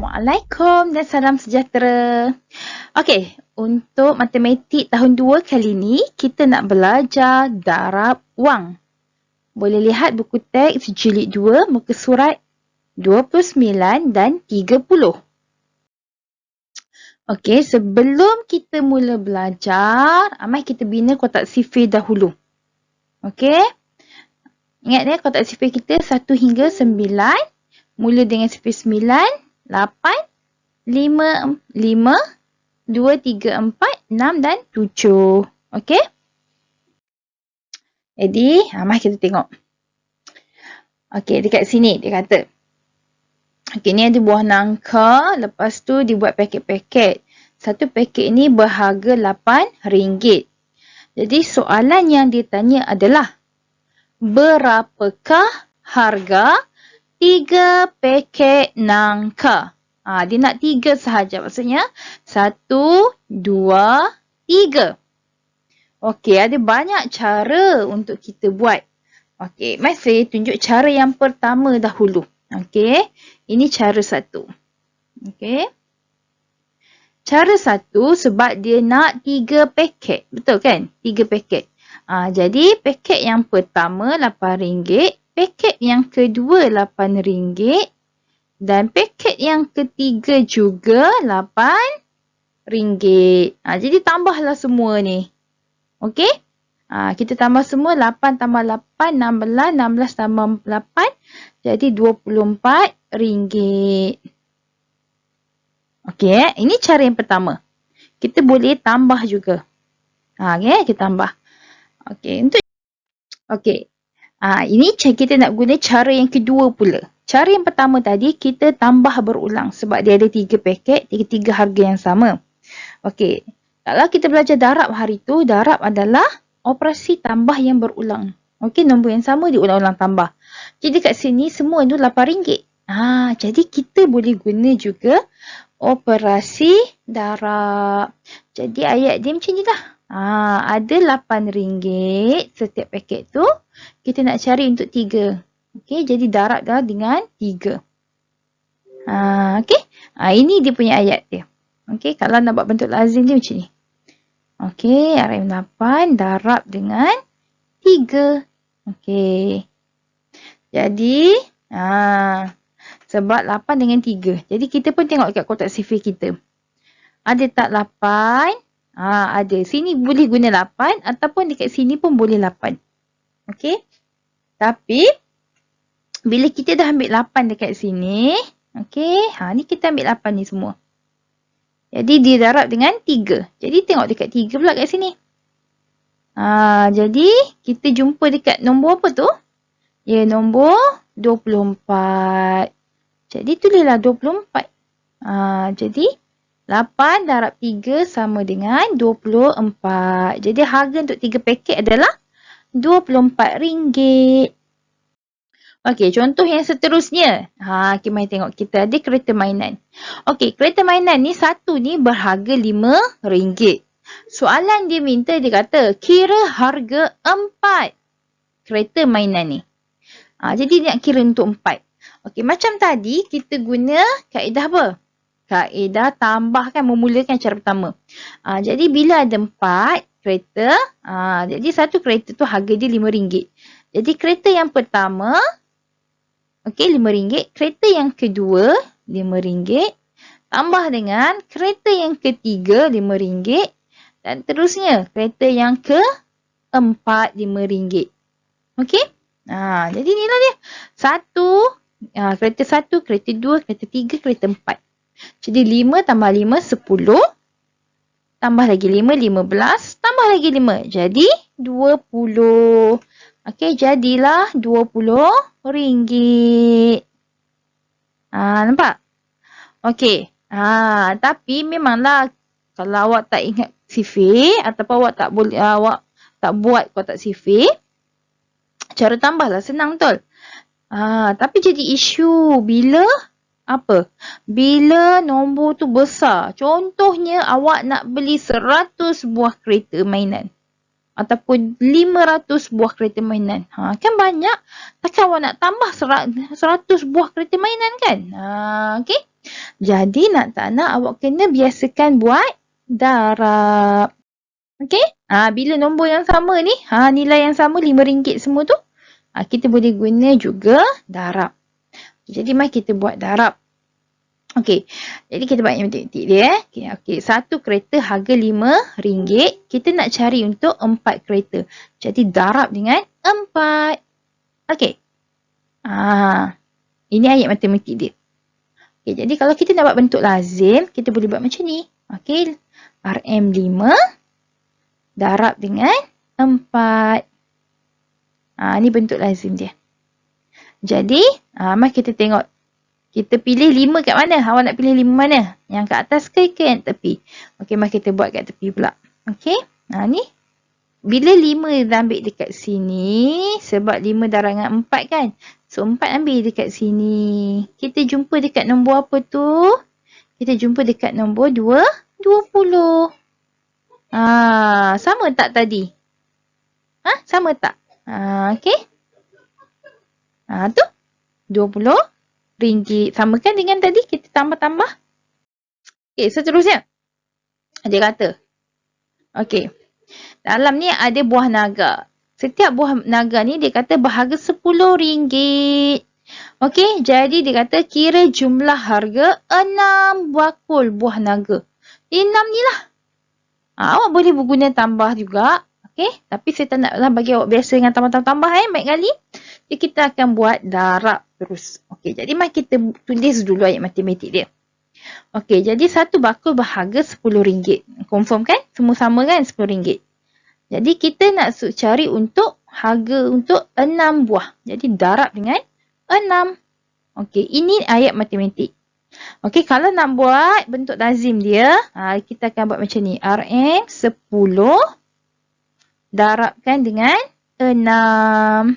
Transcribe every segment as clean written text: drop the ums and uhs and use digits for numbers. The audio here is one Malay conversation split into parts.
Assalamualaikum dan salam sejahtera. Okey, untuk matematik tahun 2 kali ni, kita nak belajar darab wang. Boleh lihat buku teks jilid 2, muka surat 29 dan 30. Okey, sebelum kita mula belajar, mari kita bina kotak sifir dahulu. Okey? Ingat ya, kotak sifir kita 1 hingga 9. Mula dengan sifir 9. 8, 5, 2, 3, 4, 6 dan 7. Okey? Jadi, mari kita tengok. Okey, dekat sini dia kata. Okey, ni ada buah nangka. Lepas tu dibuat paket-paket. Satu paket ni berharga RM8. Jadi, soalan yang dia tanya adalah, berapakah harga 3 paket nangka? Dia nak 3 sahaja. Maksudnya 1, 2, 3. Okey, ada banyak cara untuk kita buat. Okey, mari saya tunjuk cara yang pertama dahulu. Okey, ini cara 1. Okey. Cara 1 sebab dia nak 3 paket. Betul kan? 3 paket. Jadi, paket yang pertama RM8. Paket yang kedua RM8 dan paket yang ketiga juga RM8. Jadi tambahlah semua ni. Okey? Kita tambah semua 8 tambah 8, 16, 16 tambah 8 jadi RM24. Okey, ini cara yang pertama. Kita boleh tambah juga. Okay, kita tambah. Okey, ini kita nak guna cara yang kedua pula. Cara yang pertama tadi kita tambah berulang sebab dia ada 3 paket, 3 harga yang sama. Okey, kalau kita belajar darab hari tu, darab adalah operasi tambah yang berulang. Okey, nombor yang sama diulang-ulang tambah. Jadi kat sini semua tu RM8. Jadi kita boleh guna juga operasi darab. Jadi ayat dia macam ni lah. Ada RM8 setiap paket tu. Kita nak cari untuk 3. Okey, jadi darab dah dengan 3. Okey. Ini dia punya ayat dia. Okey, kalau nak buat bentuk lazim dia macam ni. Okey, RM8 darab dengan 3. Okey. Jadi, sebab 8 dengan 3. Jadi kita pun tengok kat kotak sifir kita. Ada tak 8? Ada. Sini boleh guna 8 ataupun dekat sini pun boleh 8. Okey. Tapi, bila kita dah ambil 8 dekat sini, okey, ni kita ambil 8 ni semua. Jadi, dia darab dengan 3. Jadi, tengok dekat 3 pula kat sini. Jadi, kita jumpa dekat nombor apa tu? Ya, nombor 24. Jadi, tulislah 24. Jadi, 8 darab 3 sama dengan 24. Jadi, harga untuk 3 paket adalah RM24. Okey, contoh yang seterusnya. Mari tengok. Kita ada kereta mainan. Okey, kereta mainan ni satu ni berharga RM5. Soalan dia minta, dia kata, kira harga 4 kereta mainan ni. Jadi dia nak kira untuk 4. Okey, macam tadi kita guna kaedah apa? Kaedah tambahkan, memulakan cara pertama. Jadi bila ada 4 kereta, jadi satu kereta tu harga dia RM5. Jadi kereta yang pertama, okey, RM5. Kereta yang kedua, RM5. Tambah dengan kereta yang ketiga, RM5. Dan terusnya, kereta yang keempat, RM5. Okey? Jadi inilah dia. Kereta 1, kereta 2, kereta 3, kereta 4. Jadi 5 tambah 5, 10. Tambah lagi 5, 15. Tambah lagi 5. Jadi 20. Okey, jadilah RM20. Nampak? Okey. Tapi memanglah kalau awak tak ingat sifir ataupun awak tak boleh, awak tak buat kotak sifir, cara tambahlah senang betul. Tapi jadi isu bila apa? Bila nombor tu besar. Contohnya awak nak beli 100 buah kereta mainan. ataupun 500 buah kereta mainan. Kan banyak. Takkan awak nak tambah 100 buah kereta mainan kan? Okey. Jadi nak tak nak awak kena biasakan buat darab. Okey? Bila nombor yang sama ni, nilai yang sama RM5 semua tu, kita boleh guna juga darab. Jadi mari kita buat darab. Okey, jadi kita buat matematik dia. Okey, satu kereta harga RM5. Kita nak cari untuk 4 kereta. Jadi darab dengan 4. Okey. Ini ayat matematik dia. Okey, jadi kalau kita nak buat bentuk lazim, kita boleh buat macam ni. Okey, RM5 darab dengan 4. Ni bentuk lazim dia. Jadi, mari kita tengok. Kita pilih 5 kat mana? Awak nak pilih 5 mana? Yang kat atas ke yang tepi? Okey, mari kita buat kat tepi pula. Okey, ni. Bila 5 dah ambil dekat sini, sebab 5 darab dengan 4 kan? So, 4 ambil dekat sini. Kita jumpa dekat nombor apa tu? Kita jumpa dekat nombor 20. Sama tak tadi? Sama tak? Okey. Tu. RM20. Sama kan dengan tadi? Kita tambah-tambah. Okey, seterusnya. Dia kata. Okey. Dalam ni ada buah naga. Setiap buah naga ni dia kata berharga RM10. Okey, jadi dia kata kira jumlah harga 6 bakul buah naga. 6 ni lah. Awak boleh berguna tambah juga. Okey, tapi saya tak naklah bagi awak biasa dengan tambah-tambah baik kali. Jadi kita akan buat darab terus. Okey, jadi mari kita tulis dulu ayat matematik dia. Okey, jadi satu bakul berharga RM10. Confirm kan? Semua sama kan RM10. Jadi kita nak cari untuk harga untuk 6 buah. Jadi darab dengan 6. Okey, ini ayat matematik. Okey, kalau nak buat bentuk lazim dia, kita akan buat macam ni. RM10 darabkan dengan 6.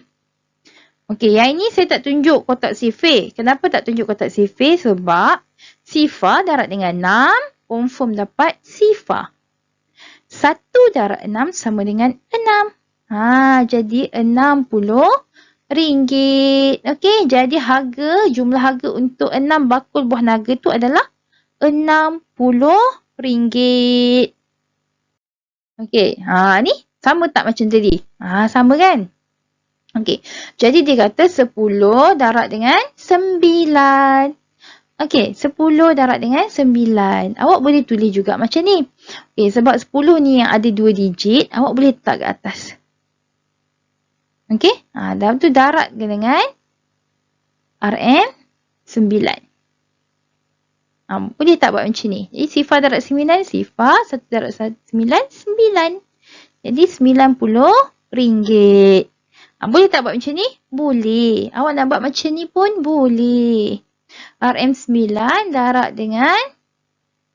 Okey, yang ini saya tak tunjuk kotak sifir. Kenapa tak tunjuk kotak sifir? Sebab sifar darab dengan 6, confirm dapat sifar. 1 darab 6 sama dengan 6. Jadi RM60. Okey, jadi jumlah harga untuk 6 bakul buah naga tu adalah RM60. Okey, ni sama tak macam tadi? Sama kan? Okey, jadi dia kata 10 darab dengan 9. Okey, 10 darab dengan 9. Awak boleh tulis juga macam ni. Okey, sebab 10 ni yang ada 2 digit, awak boleh letak kat atas. Okey, dalam tu darab dengan RM9. Boleh tak buat macam ni? Jadi sifar darab 9, sifar. 1 darab 9, 9. Jadi RM90. Boleh tak buat macam ni? Boleh. Awak nak buat macam ni pun boleh. RM9 darab dengan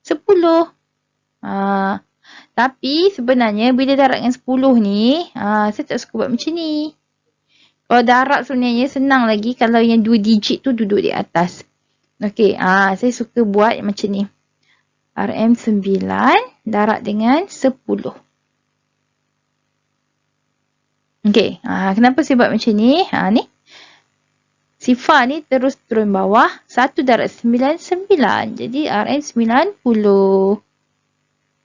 10. Tapi sebenarnya bila darab dengan 10 ni, saya tak suka buat macam ni. Kalau darab sebenarnya senang lagi kalau yang 2 digit tu duduk di atas. Okey, saya suka buat macam ni. RM9 darab dengan 10. Okey, kenapa saya buat macam ni? Ni. Sifar ni terus turun bawah. 1 darab 9, 9. Jadi RM90.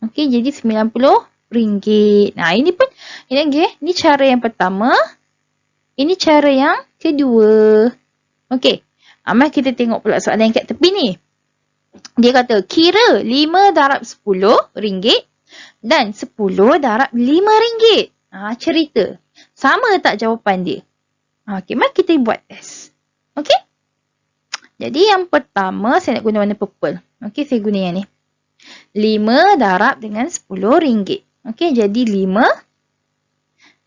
Okey, jadi RM90. Ini pun, ini cara yang pertama. Ini cara yang kedua. Okey, mari kita tengok pula soalan yang kat tepi ni. Dia kata, kira 5 darab RM10 dan 10 darab RM5. Cerita. Sama tak jawapan dia? Okey, mari kita buat test. Okey. Jadi yang pertama saya nak guna warna purple. Okey, saya guna yang ni. 5 darab dengan RM10. Okey, jadi 5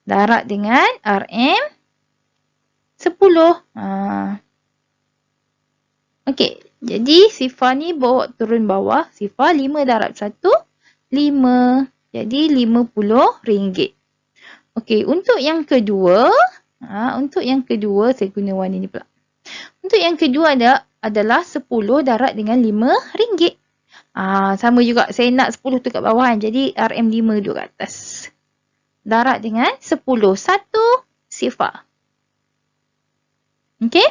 darab dengan RM10. Okey, jadi sifar ni bawa turun bawah. Sifar 5 darab 1, 5. Jadi RM50. Okey, untuk yang kedua, saya guna warna ni pula. Untuk yang kedua adalah 10 darab dengan RM5. Sama juga. Saya nak 10 tu kat bawah kan. Jadi RM5 duduk kat atas. darab dengan 10. 1 sifar. Okey?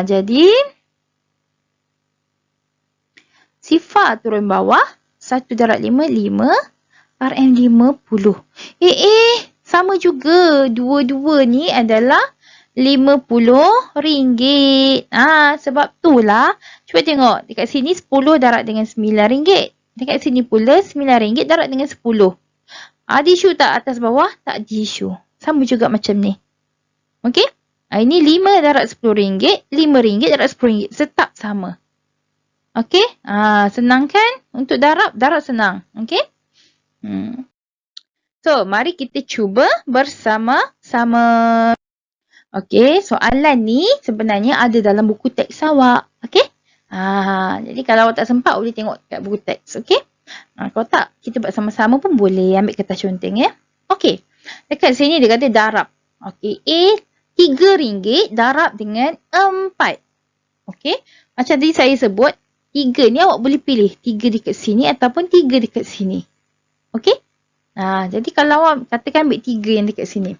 Jadi sifar turun bawah. 1 darab 5, 5. RM50. Sama juga. Dua-dua ni adalah RM50. Sebab tu lah. Cuba tengok. Dekat sini 10 darab dengan RM9. Dekat sini pula RM9 darab dengan 10. Ada isu tak atas bawah? Tak ada isu. Sama juga macam ni. Okey? Ini 5 darab RM10. RM5 darab RM10. Tetap sama. Okey? Senang kan? Untuk darab senang. Okey? So, mari kita cuba bersama-sama. Okey, soalan ni sebenarnya ada dalam buku teks awak. Okey? Jadi kalau awak tak sempat boleh tengok kat buku teks. Okey? Kalau tak, kita buat sama-sama pun boleh. Ambil kertas conteng ya. Okey. Dekat sini dia kata darab. Okey. RM3 darab dengan 4. Okey. Macam tadi saya sebut, 3 ni awak boleh pilih. 3 dekat sini ataupun 3 dekat sini. Okey. Jadi kalau awak katakan ambil 3 yang dekat sini.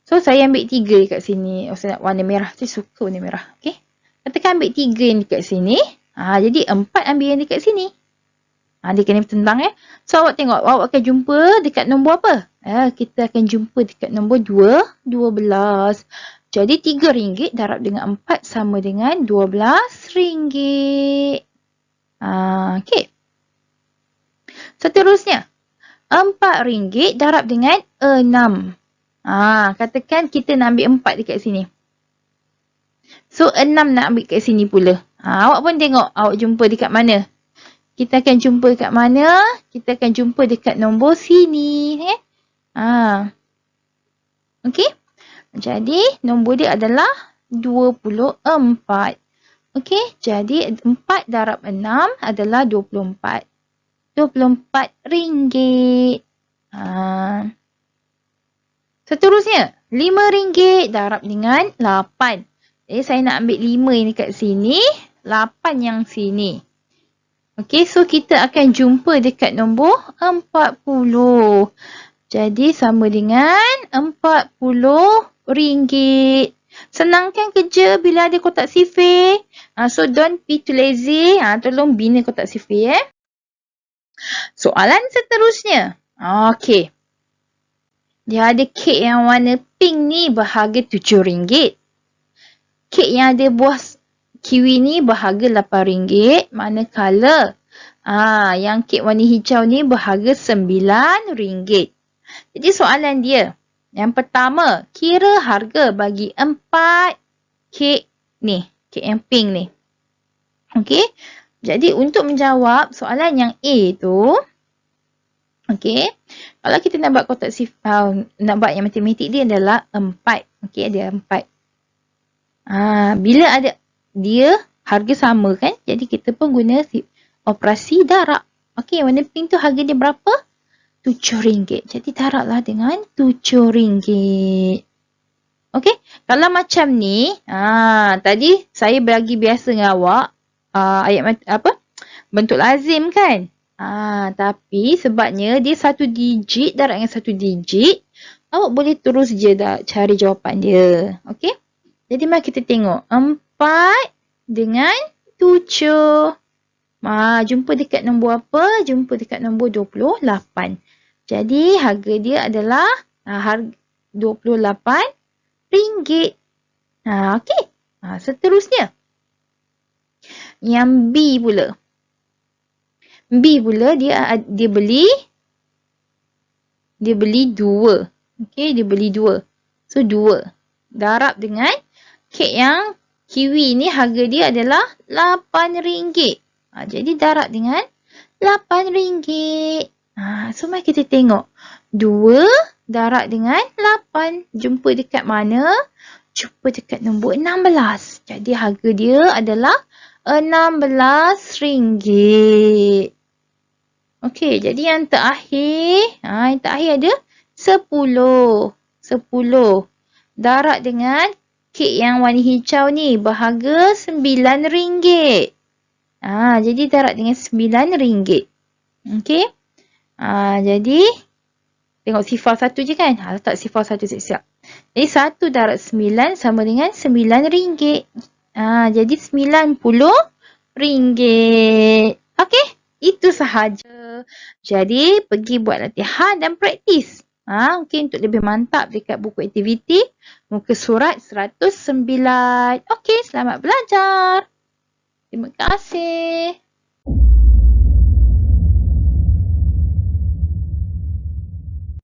So, saya ambil 3 dekat sini. Saya nak warna merah. Saya suka warna merah. Okey. Katakan ambil 3 yang dekat sini. Jadi 4 ambil yang dekat sini. Dia kena tentang So, awak tengok. Awak akan jumpa dekat nombor apa? Kita akan jumpa dekat nombor 12. Jadi, RM3 darab dengan 4 sama dengan RM12. Okey. Seterusnya. RM4 darab dengan 6. Katakan kita nak ambil 4 dekat sini. So, 6 nak ambil kat sini pula. Awak pun tengok. Awak jumpa dekat mana? Kita akan jumpa dekat mana? Kita akan jumpa dekat nombor sini. Okey? Jadi, nombor dia adalah 24. Okey? Jadi, 4 darab 6 adalah 24. RM24. Seterusnya, RM5 darab dengan 8. Jadi, saya nak ambil 5 yang dekat sini, 8 yang sini. Okey, so kita akan jumpa dekat nombor 40. Jadi, sama dengan RM40. Senang kan kerja bila ada kotak sifir? So, don't be too lazy. Tolong bina kotak sifir. Soalan seterusnya. Okey. Dia ada kek yang warna pink ni berharga RM7. Kek yang ada buah kiwi ni berharga RM8. Manakala yang kek warna hijau ni berharga RM9. Jadi soalan dia. Yang pertama, kira harga bagi 4 kek ni. Kek yang pink ni. Okey. Jadi untuk menjawab soalan yang A tu. Okey. Kalau kita nak buat kotak nak buat yang matematik dia adalah 4. Okey, ada 4. Bila ada dia harga sama kan? Jadi kita pun guna operasi darab. Okey, warna pink tu harga dia berapa? RM7. Jadi darablah dengan RM7. Okey, kalau macam ni, tadi saya bagi biasa dengan awak bentuk lazim kan? Tapi sebabnya dia 1 digit darab dengan 1 digit, awak boleh terus je cari jawapan dia. Okey? Jadi mari kita tengok. 4 dengan 7. Jumpa dekat nombor apa? Jumpa dekat nombor 28. Jadi harga dia adalah RM28. Okey. Seterusnya. Yang B pula. B pula dia beli 2. Okey, dia beli 2. So 2. Darab dengan kek yang kiwi ni harga dia adalah RM8. Jadi darab dengan RM8. So mari kita tengok. 2 darab dengan 8. Jumpa dekat mana? Jumpa dekat nombor 16. Jadi harga dia adalah RM16. Okey, jadi yang terakhir. Yang terakhir ada 10. 10. Darab dengan kek yang warna hijau ni berharga RM9. Jadi darab dengan RM9. Okey. Jadi tengok sifar 1 je kan. Letak sifar 1 siap-siap. Jadi 1 darab 9 sama dengan RM9. Jadi RM90. Okey, itu sahaja. Jadi pergi buat latihan dan praktis. Mungkin untuk lebih mantap dekat buku aktiviti, muka surat 109. Okey, selamat belajar. Terima kasih.